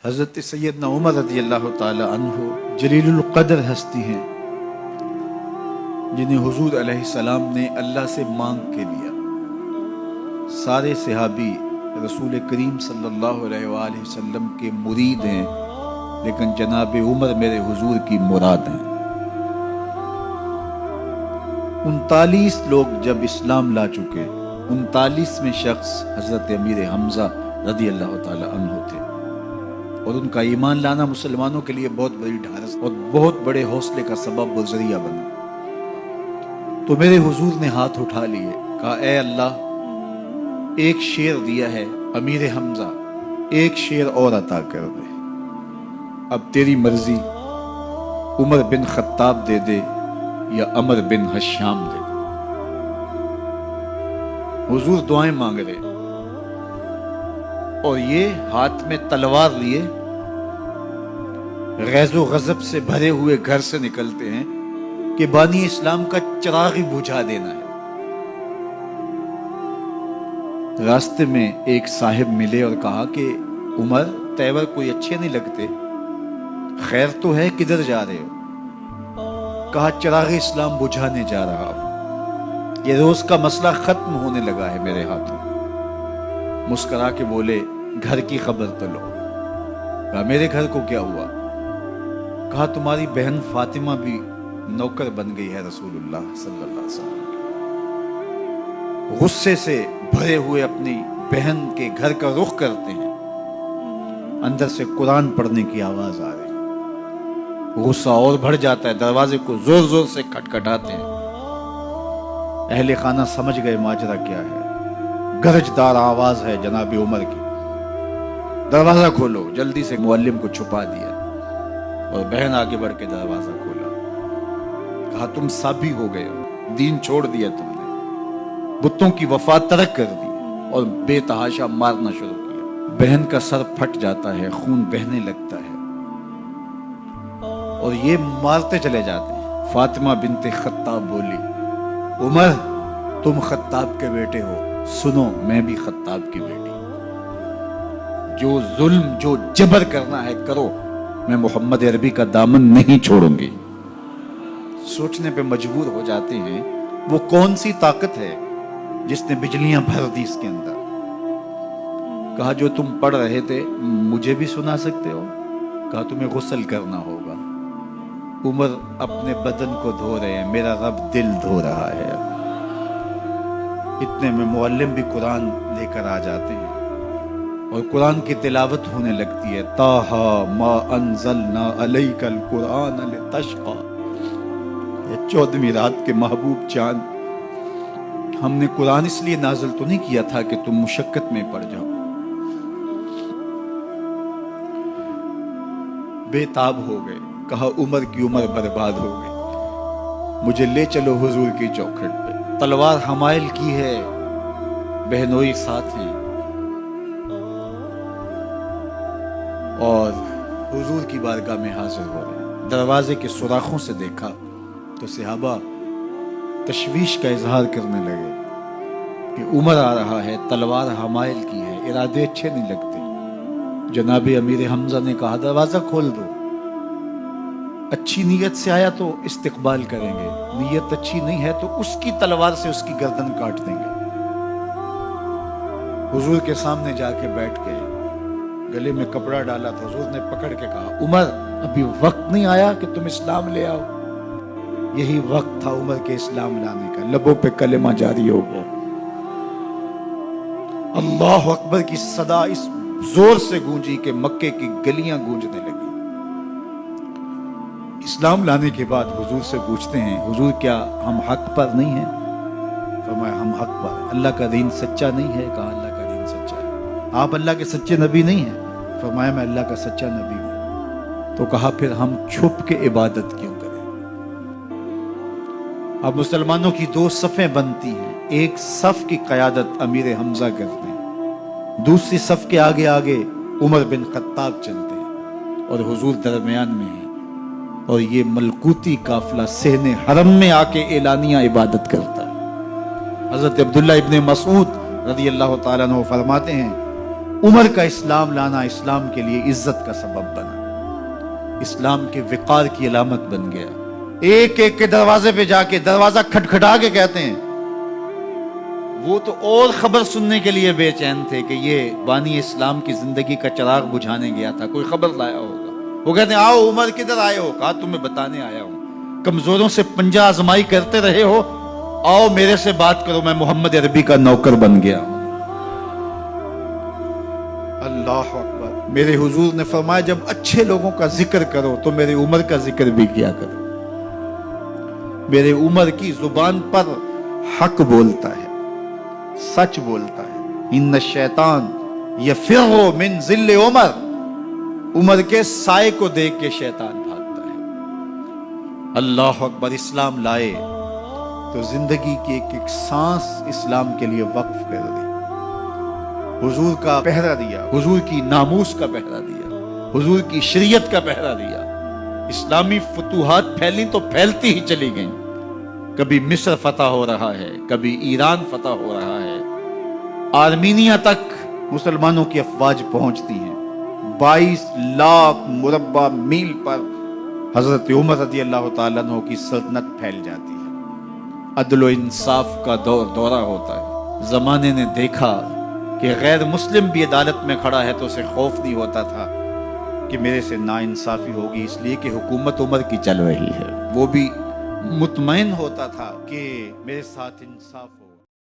حضرت سیدنا عمر رضی اللہ تعالی عنہ جلیل القدر ہستی ہیں جنہیں حضور علیہ السلام نے اللہ سے مانگ کے لیا۔ سارے صحابی رسول کریم صلی اللہ علیہ وآلہ وسلم کے مرید ہیں، لیکن جناب عمر میرے حضور کی مراد ہیں۔ 39 لوگ جب اسلام لا چکے، 39ویں شخص حضرت امیر حمزہ رضی اللہ تعالی عنہ تھے، اور ان کا ایمان لانا مسلمانوں کے لیے بہت بڑی ڈھارس اور بہت بڑے حوصلے کا سبب و ذریعہ بنا۔ تو میرے حضور نے ہاتھ اٹھا لیے، کہا اے اللہ، ایک شیر دیا ہے امیر حمزہ، ایک شیر اور عطا کر دے، اب تیری مرضی، عمر بن خطاب دے دے یا عمر بن حشام دے دے۔ حضور دعائیں مانگ رہے اور یہ ہاتھ میں تلوار لیے غیظ و غضب سے بھرے ہوئے گھر سے نکلتے ہیں کہ بانی اسلام کا چراغ ہی بجھا دینا ہے۔ راستے میں ایک صاحب ملے اور کہا کہ عمر، تیور کوئی اچھے نہیں لگتے، خیر تو ہے، کدھر جا رہے ہو؟ کہا چراغ اسلام بجھانے جا رہا ہوں، یہ روز کا مسئلہ ختم ہونے لگا ہے میرے ہاتھوں۔ مسکرا کے بولے گھر کی خبر تو لو۔ کہا میرے گھر کو کیا ہوا؟ کہا تمہاری بہن فاطمہ بھی نوکر بن گئی ہے رسول اللہ صلی اللہ علیہ وسلم کی۔ غصے سے بھرے ہوئے اپنی بہن کے گھر کا رخ کرتے ہیں، اندر سے قرآن پڑھنے کی آواز آ رہی، غصہ اور بڑھ جاتا ہے، دروازے کو زور زور سے کھٹکھٹاتے ہیں۔ اہل خانہ سمجھ گئے ماجرا کیا ہے، گرجدار آواز ہے جناب عمر کی، دروازہ کھولو۔ جلدی سے معلم کو چھپا دیا اور بہن آگے بڑھ کے دروازہ کھولا۔ کہا تم سابی ہو گئے ہو، دین چھوڑ دیا تم نے، بتوں کی وفا ترک کر دی اور بے تحاشا مارنا شروع کیا۔ بہن کا سر پھٹ جاتا ہے، خون بہنے لگتا ہے اور یہ مارتے چلے جاتے ہیں۔ فاطمہ بنت خطاب بولی عمر، تم خطاب کے بیٹے ہو، سنو میں بھی خطاب کی بیٹی، جو ظلم جو جبر کرنا ہے کرو، میں محمد عربی کا دامن نہیں چھوڑوں گی۔ سوچنے پہ مجبور ہو جاتے ہیں وہ کون سی طاقت ہے جس نے بجلیاں بھر دی اس کے اندر۔ کہا جو تم پڑھ رہے تھے مجھے بھی سنا سکتے ہو؟ کہا تمہیں غسل کرنا ہوگا۔ عمر اپنے بدن کو دھو رہے ہیں، میرا رب دل دھو رہا ہے۔ اتنے میں معلم بھی قرآن لے کر آ جاتے ہیں اور قرآن کی تلاوت ہونے لگتی ہے۔ طٰہٰ ما انزلنا علیک القرآن لتشقیٰ، یہ 14ویں رات کے محبوب چاند، ہم نے قرآن اس لیے نازل تو نہیں کیا تھا کہ تم مشقت میں پڑ جاؤ۔ بے تاب ہو گئے، کہا عمر کی عمر برباد ہو گئی، مجھے لے چلو حضور کی چوکھٹ پہ۔ تلوار حمائل کی ہے، بہنوئی ساتھ ہیں، اور حضور کی بارگاہ میں حاضر ہو رہے ہیں۔ دروازے کے سوراخوں سے دیکھا تو صحابہ تشویش کا اظہار کرنے لگے کہ عمر آ رہا ہے، تلوار حمائل کی ہے، ارادے اچھے نہیں لگتے۔ جناب امیر حمزہ نے کہا دروازہ کھول دو، اچھی نیت سے آیا تو استقبال کریں گے، نیت اچھی نہیں ہے تو اس کی تلوار سے اس کی گردن کاٹ دیں گے۔ حضور کے سامنے جا کے بیٹھ گئے، گلے میں کپڑا ڈالا تو حضور نے پکڑ کے کہا عمر، ابھی وقت نہیں آیا کہ تم اسلام لے آؤ؟ یہی وقت تھا عمر کے اسلام لانے کا۔ لبوں پہ کلمہ جاری ہو گیا، اللہ اکبر کی صدا اس زور سے گونجی کہ مکے کی گلیاں گونجنے لگی۔ اسلام لانے کے بعد حضور سے پوچھتے ہیں حضور کیا ہم حق پر نہیں ہیں؟ فرمایا ہم حق پر ہیں۔ اللہ کا دین سچا نہیں ہے؟ کہا اللہ کا دین سچا ہے۔ آپ اللہ کے سچے نبی نہیں ہیں؟ فرمایا میں اللہ کا سچا نبی ہوں۔ تو کہا پھر ہم چھپ کے عبادت کیوں کریں؟ اب مسلمانوں کی 2 صفیں بنتی ہیں، ایک صف کی قیادت امیر حمزہ کرتے ہیں، دوسری صف کے آگے آگے عمر بن خطاب چلتے ہیں اور حضور درمیان میں ہیں، اور یہ ملکوتی قافلہ صحن حرم میں آ کے اعلانیہ عبادت کرتا ہے۔ حضرت عبداللہ ابن مسعود رضی اللہ تعالیٰ عنہ فرماتے ہیں عمر کا اسلام لانا اسلام کے لیے عزت کا سبب بنا، اسلام کے وقار کی علامت بن گیا۔ ایک ایک کے دروازے پہ جا کے دروازہ کھٹکھٹا کے کہتے ہیں، وہ تو اور خبر سننے کے لیے بے چین تھے کہ یہ بانی اسلام کی زندگی کا چراغ بجھانے گیا تھا، کوئی خبر لایا ہوگا۔ وہ کہتے ہیں آؤ عمر کدھر آئے ہو؟ کہا تمہیں بتانے آیا ہوں، کمزوروں سے پنجہ آزمائی کرتے رہے ہو، آؤ میرے سے بات کرو، میں محمد عربی کا نوکر بن گیا ہوں۔ اللہ اکبر۔ میرے حضور نے فرمایا جب اچھے لوگوں کا ذکر کرو تو میرے عمر کا ذکر بھی کیا کرو۔ میرے عمر کی زبان پر حق بولتا ہے، سچ بولتا ہے۔ ان الشیطان یفر من ظل عمر، عمر کے سائے کو دیکھ کے شیطان بھاگتا ہے۔ اللہ اکبر۔ اسلام لائے تو زندگی کی ایک ایک سانس اسلام کے لیے وقف کر دی، حضور کا پہرا دیا، حضور کی ناموس کا پہرا دیا، حضور کی شریعت کا پہرا دیا۔ اسلامی فتوحات پھیلی تو پھیلتی ہی چلی گئیں، کبھی مصر فتح ہو رہا ہے، کبھی ایران فتح ہو رہا ہے، آرمینیا تک مسلمانوں کی افواج پہنچتی ہیں۔ 22 لاکھ مربع میل پر حضرت عمر رضی اللہ تعالیٰ عنہ کی سلطنت پھیل جاتی ہے۔ عدل و انصاف کا دورہ ہوتا ہے۔ زمانے نے دیکھا کہ غیر مسلم بھی عدالت میں کھڑا ہے تو اسے خوف نہیں ہوتا تھا کہ میرے سے ناانصافی ہوگی، اس لیے کہ حکومت عمر کی چل رہی ہے۔ وہ بھی مطمئن ہوتا تھا کہ میرے ساتھ انصاف ہو۔